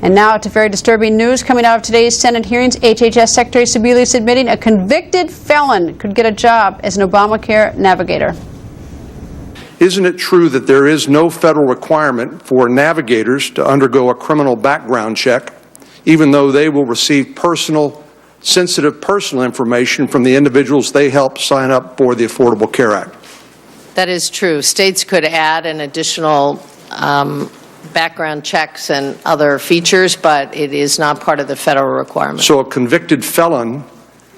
And now to very disturbing news coming out of today's Senate hearings. HHS Secretary Sebelius admitting a convicted felon could get a job as an Obamacare navigator. Isn't it true that there is no federal requirement for navigators to undergo a criminal background check, even though they will receive sensitive personal information from the individuals they help sign up for the Affordable Care Act? That is true. States could add an additional background checks and other features, but it is not part of the federal requirement. So a convicted felon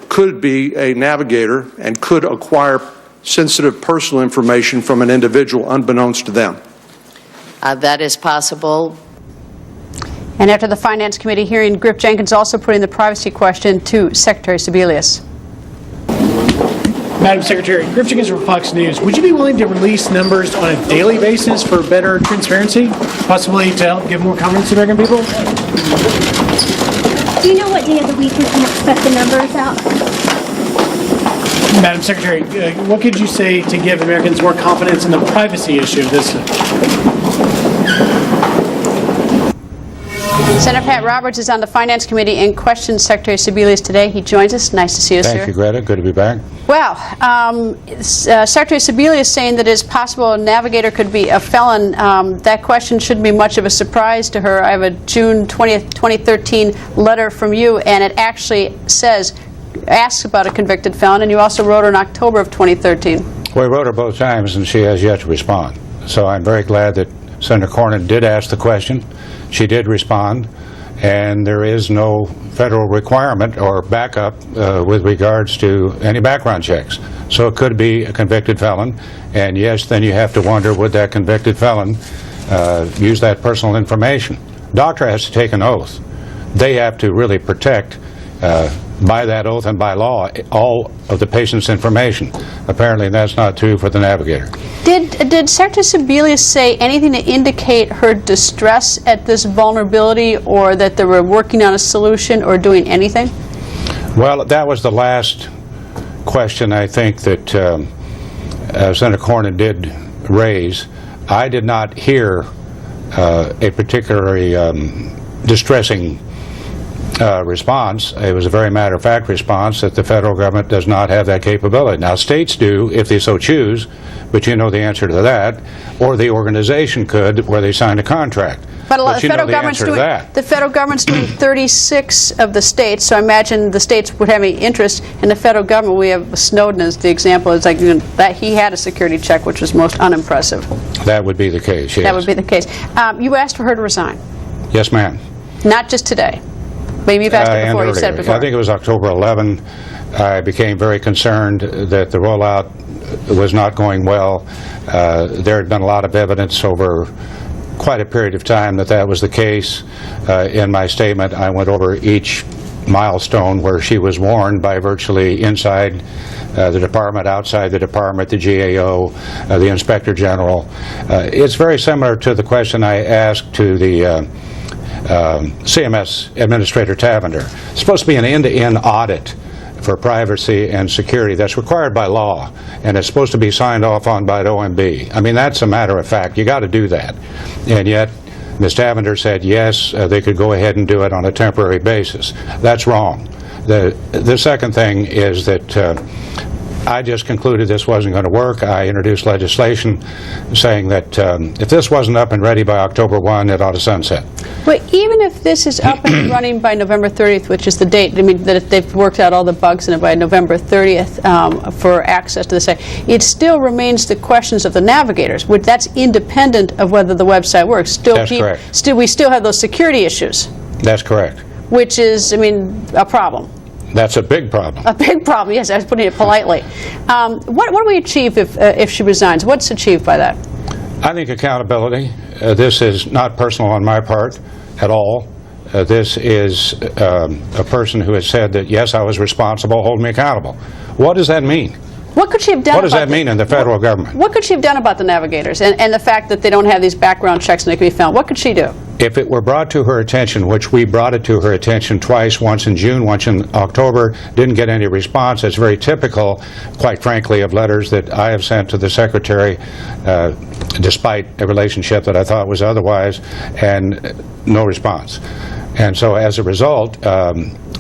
could be a navigator and could acquire sensitive personal information from an individual unbeknownst to them. That is possible. And after the Finance Committee hearing, Griff Jenkins also putting the privacy question to Secretary Sebelius. Madam Secretary, Griff Jenkins from Fox News. Would you be willing to release numbers on a daily basis for better transparency, possibly to help give more confidence to American people? Do you know what day of the week we can expect the numbers out? Madam Secretary, what could you say to give Americans more confidence in the privacy issue of this? Sen Pat Roberts is on the Finance Committee and questions Secretary Sebelius today. He joins us. Nice to see you, sir. Thank you, Greta. Good to be back. Well, Secretary Sebelius saying that it's possible a navigator could be a felon. That question shouldn't be much of a surprise to her. I have a June 20th, 2013 letter from you, and it actually asks about a convicted felon, and you also wrote her in October of 2013. We wrote her both times, and she has yet to respond. So I'm very glad that Senator Cornyn did ask the question. She did respond, and there is no federal requirement or backup with regards to any background checks. So it could be a convicted felon, and yes, then you have to wonder, would that convicted felon use that personal information? Doctor has to take an oath. They have to really protect by that oath and by law all of the patient's information. Apparently that's not true for the navigator. Did Secretary Sebelius say anything to indicate her distress at this vulnerability, or that they were working on a solution or doing anything? Well, that was the last question I think that Senator Cornyn did raise. I did not hear a particularly distressing response. It was a very matter-of-fact response that the federal government does not have that capability. Now, states do if they so choose, but you know the answer to that, or the organization could where they signed a contract. But the federal government's doing 36 of the states, so I imagine the states would have any interest in the federal government. We have Snowden as the example. It's like that he had a security check, which was most unimpressive. That would be the case, yes. That would be the case. You asked for her to resign. Yes, ma'am. Not just today. Maybe you've asked it before. You said it before. I think it was October 11. I became very concerned that the rollout was not going well. There had been a lot of evidence over quite a period of time that that was the case. In my statement, I went over each milestone where she was warned by virtually inside the department, outside the department, the GAO, the Inspector General. It's very similar to the question I asked to the CMS Administrator Tavender. It's supposed to be an end-to-end audit for privacy and security that's required by law, and it's supposed to be signed off on by the OMB. I mean, that's a matter of fact. You got to do that. And yet, Ms. Tavender said yes, they could go ahead and do it on a temporary basis. That's wrong. The second thing is that I just concluded this wasn't going to work. I introduced legislation saying that if this wasn't up and ready by October 1, it ought to sunset. But even if this is up and running by November 30th, which is the date, I mean, that they've worked out all the bugs in it by November 30th for access to the site, it still remains the questions of the navigators, which that's independent of whether the website works. That's correct. We still have those security issues. That's correct. Which is, I mean, a problem. That's a big problem. A big problem, yes. I was putting it politely. What do we achieve if she resigns? What's achieved by that? I think accountability. This is not personal on my part at all. This is a person who has said that, yes, I was responsible, hold me accountable. What does that mean? What could she have done? What does that mean in the federal government? What could she have done about the navigators and the fact that they don't have these background checks and they can be found? What could she do? If it were brought to her attention, which we brought it to her attention twice, once in June, once in October, didn't get any response. It's very typical, quite frankly, of letters that I have sent to the Secretary, despite a relationship that I thought was otherwise, and no response. And so as a result,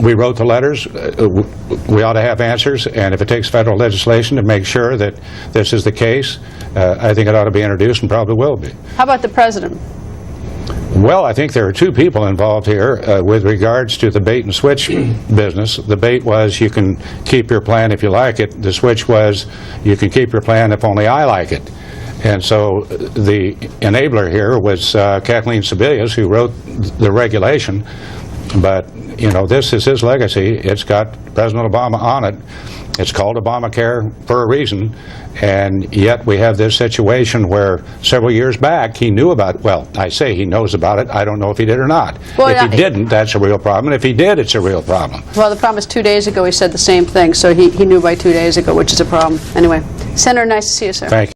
we wrote the letters. We ought to have answers, and if it takes federal legislation to make sure that this is the case, I think it ought to be introduced and probably will be. How about the president? Well, I think there are two people involved here with regards to the bait and switch business. The bait was you can keep your plan if you like it. The switch was you can keep your plan if only I like it. And so the enabler here was Kathleen Sebelius, who wrote the regulation. But, you know, this is his legacy. It's got President Obama on it. It's called Obamacare for a reason. And yet we have this situation where several years back he knew about it. Well, I say he knows about it. I don't know if he did or not. Well, if he didn't, that's a real problem. And if he did, it's a real problem. Well, the problem is 2 days ago he said the same thing, so he knew by 2 days ago, which is a problem. Anyway, Senator, nice to see you, sir. Thank you.